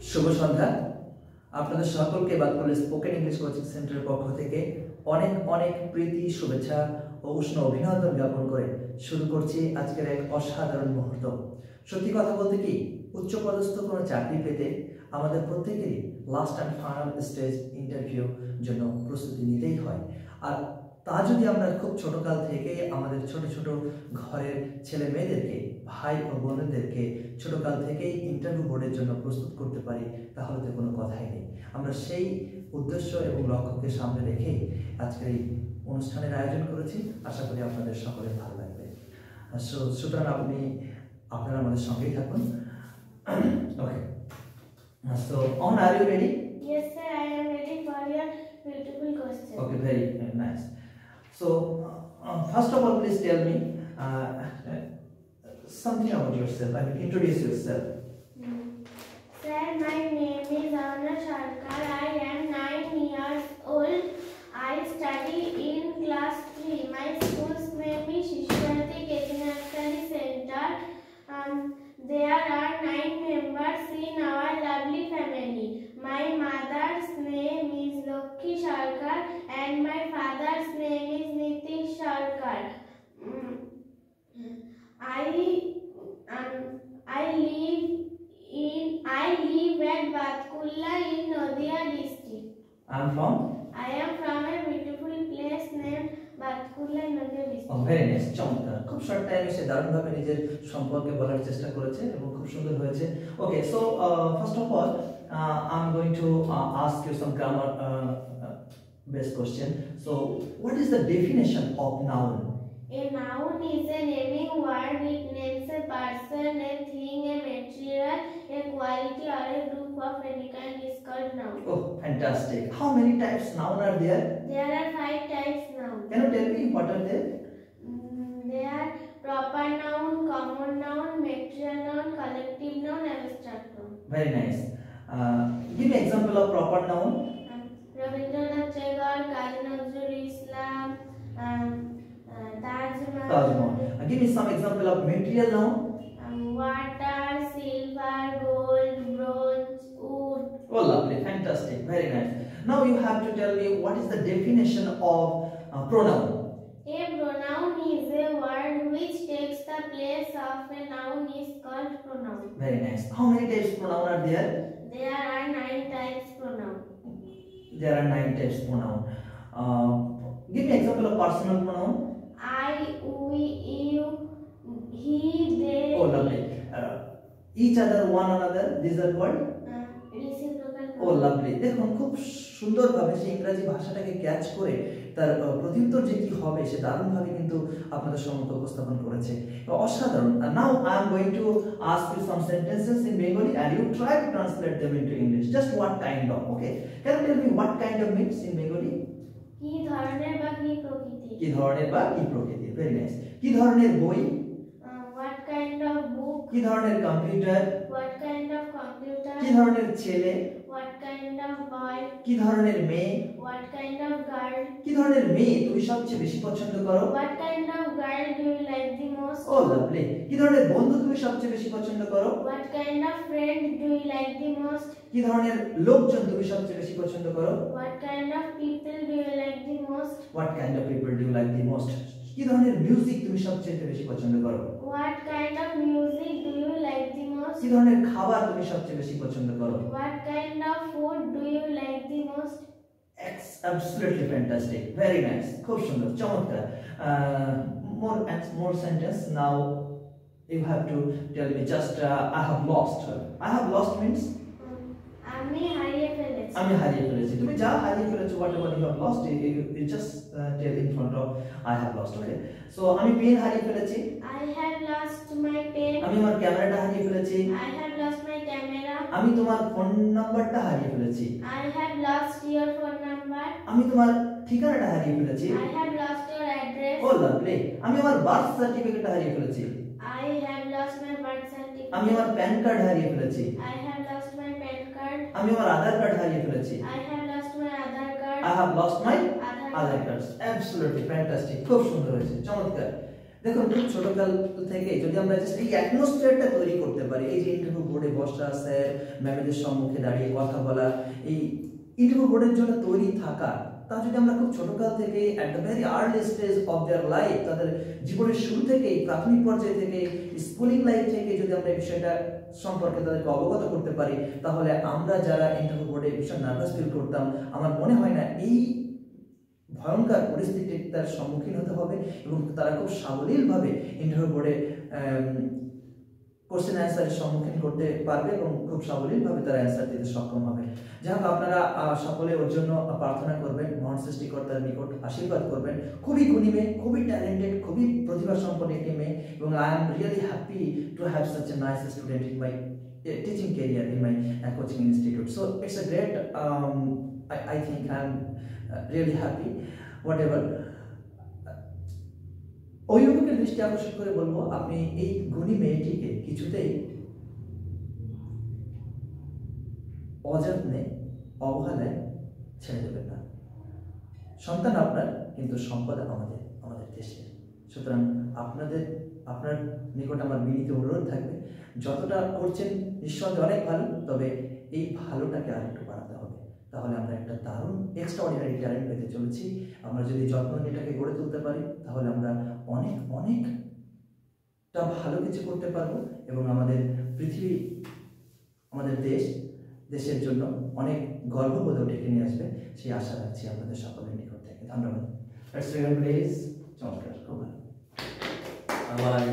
শুভ সন্ধ্যা। আপনাদের সকলকে Batkulla spoken English coaching সেন্টারের পক্ষ থেকে অনেক অনেক প্রীতি, শুভেচ্ছা ও উষ্ণ অভিনন্দন জ্ঞাপন করে শুরু করছি আজকের এক অসাধারণ মুহূর্ত। সত্যি কথা বলতে কি, উচ্চপদস্থ কোনো চাকরি পেতে আমাদের প্রত্যেকেরই last and final stage interview জন্য প্রস্তুতি নিতেই হয়। আর তা যদি আমরা খুব ছোটকাল থেকে আমাদের ছোট ছোট ঘরের ছেলে মেয়েদেরকে, ভাই ও বোনদেরকে ছোটকাল থেকেই ইন্টারভিউ বোর্ডের জন্য প্রস্তুত করতে পারি, তাহলে তো কোনো কথাই নেই। আমরা সেই উদ্দেশ্য এবং লক্ষ্যকে সামনে রেখেই আজকের এই অনুষ্ঠানের আয়োজন করেছি। আশা করি আপনাদের সকলের ভালো লাগবে। সুতরাং আপনারা আমাদের সঙ্গেই থাকুন। ওকে, so on, are you ready? Yes sir, I am ready for your beautiful question. Okay, very nice. So first of all, please tell me something about yourself. I mean, introduce yourself. Sir, my name is Anna Sharkar. I am 9 years old. I study in class 3. My school's name is Shishwati Ketina Study Center. There are 9 members in our lovely family. My mother's name is Lokhi Sharkar and my father's name is Nitish Sharkar. I live at Batkulla in Nadia district. I am from a beautiful place named Batkulla in Nadia district. Oh, very nice. চমৎকার। খুব short টাইমে সে দারুণভাবে নিজের সম্পর্কে বলার চেষ্টা করেছে এবং খুব সুন্দর হয়েছে। Okay, so first of all, I'm going to ask you some grammar based question. So, what is the definition of noun? A noun is a naming word which names a person, a thing, a material, a quality or a group of any kind is called noun. Oh, fantastic. How many types noun are there? There are 5 types noun. Can you tell me what are they? They are proper noun, common noun, material noun, collective noun, abstract noun. Very nice. Give me example of proper noun. Rabindranath Tagore, Kazi Nazrul Islam, Taj Mahal. Give me some example of material noun. Water, silver, gold, bronze, wood. Oh, lovely, fantastic, very nice. Now you have to tell me what is the definition of pronoun. A pronoun is a word which takes the place of a noun is called pronoun. Very nice. How many types pronoun are there? There are 9 types pronoun. There are 9 types pronoun. Give me example of personal pronoun. I, we, you, he, they. Oh, lovely. Each other, one another. These are called reciprocal. Oh, lovely. দেখুন খুব সুন্দরভাবে সে ইংরেজি ভাষাটাকে catch করে তার প্রত্যুত্তর যে কি হবে সে দারুণভাবে কিন্তু আপনাদের সম্মুখে উপস্থাপন করেছে। অসাধারণ। Now I am going to ask you some sentences in Bengali and you try to translate them into English. Just what kind of, okay? Can you tell me what kind of means in Bengali? কি ধরনের বা কি প্রকৃতি? কি ধরনের বা কি প্রকৃতি? Very nice. কি ধরনের বই? What kind of book? কি ধরনের computer? What kind of computer? কি ধরনের ছেলে? What kind of boy? কি ধরনের মেয়ে? What kind of girl? কি ধরনের মেয়ে তুমি সবচেয়ে বেশি পছন্দ করো? What kind of girl do you like the most? Oh, lovely. কি ধরনের বন্ধু তুমি সবচেয়ে বেশি পছন্দ করো? What kind of friend do you like the most? কি ধরনের লোকজন তুমি সবচেয়ে বেশি পছন্দ করো? What kind of people do you like the most? What kind of people do you like the most? কি ধরনের মিউজিক তুমি সবচেয়ে বেশি পছন্দ করো? What kind of music do you like the most? কি ধরনের খাবার তুমি সবচেয়ে বেশি পছন্দ করো? What kind of food do you like the most? Absolutely fantastic. Very nice. খুব সুন্দর, চমৎকার। More sentence. Now you have to tell me just I have lost. I have lost means আমি হারিয়ে ফেলেছি। আমি হারিয়ে ফেলেছি। তুমি যা হারিয়ে ফেলেছো, whatever you have lost, you just tell in front of I have lost. Okay, so আমি পেন হারিয়ে ফেলেছি। I have lost my pen. আমি আমার ক্যামেরাটা হারিয়ে ফেলেছি। I have lost my camera. আমি তোমার ফোন নাম্বারটা হারিয়ে ফেলেছি। I have lost your phone number. আমি তোমার ঠিকানাটা হারিয়ে ফেলেছি। I have lost your address. Oh, lovely. আমি আমার বার্থ সার্টিফিকেটটা হারিয়ে ফেলেছি। I have lost my birth certificate. আমি আমার প্যান কার্ড হারিয়ে ফেলেছি। I have lost my PAN card. আমি আমার আধার কার্ড হারিয়ে ফেলেছি। I have lost my Aadhaar card. I have lost my Aadhaar Aadhaar cards. Absolutely fantastic. খুব সুন্দর হয়েছে, চমৎকার। দেখুন খুব ছোটকাল থেকে যদি আমরা জাস্ট এই অ্যাটমসফিয়ারটা তৈরি করতে পারি, এই যে ইন্টারভিউ বোর্ডে বসা, স্যার ম্যামেদের সম্মুখে দাঁড়িয়ে কথা বলা, এই ইন্টারভিউ বোর্ডের জন্য তৈরি থাকা, তা যদি আমরা খুব ছোটকাল থেকে at the very early stage of their life, তাদের জীবনের শুরু থেকেই, প্রাথমিক পর্যায় থেকে, স্কুলিং লাইফ থেকে যদি আমরা এই বিষয়টা সম্পর্কে তাদেরকে অবগত করতে পারি, তাহলে আমরা যারা ইন্টারভিউ বোর্ডে ভীষণ নার্ভাস ফিল করতাম, আমার মনে হয় না এই ভয়ঙ্কর পরিস্থিতির সম্মুখীন হতে হবে এবং তারা খুব সাবলীলভাবে ইন্টারভিউ বোর্ডে কোশ্চেন অ্যান্সারের সম্মুখীন করতে পারবে এবং খুব সাবলীলভাবে তারা অ্যান্সার দিতে সক্ষম হবে। যাই হোক, আপনারা সকলে ওর জন্য প্রার্থনা করবেন, মহান সৃষ্টিকর্তার নিকট আশীর্বাদ করবেন। খুবই গুণী মেয়ে, খুবই ট্যালেন্টেড, খুবই প্রতিভা সম্পন্ন একটি মেয়ে, এবং I am really happy to have such a nice student in my teaching career in my coaching institute. So it's a great I think I'm really happy whatever. অভিভাবকের দৃষ্টি আকর্ষণ করে বলবো, আপনি এই গুণী মেয়েটিকে কিছুতেই অযত্নে, অবহেলায় ছেড়ে দেবেন না। সন্তান আপনার, কিন্তু সম্পদ আমাদের দেশের। সুতরাং আপনার নিকট আমার বিনীত অনুরোধ থাকবে, যতটা করছেন নিঃসন্দেহে অনেক ভালো, তবে এই ভালোটাকে আর একটু বাড়াতে হবে। তাহলে আমরা একটা দারুণ এক্সট্রাঅর্ডিনারি ট্যালেন্ট পেতে চলেছি। আমরা যদি যত্ন নিয়ে এটাকে গড়ে তুলতে পারি, তাহলে আমরা অনেকটা ভালো কিছু করতে পারবো এবং আমাদের পৃথিবী, আমাদের দেশের জন্য অনেক গর্ববোধ ডেকে নিয়ে আসবে, সেই আশা রাখছি আপনাদের সকলের নিকট থেকে। ধন্যবাদ। চমৎকার, খুব ভালো।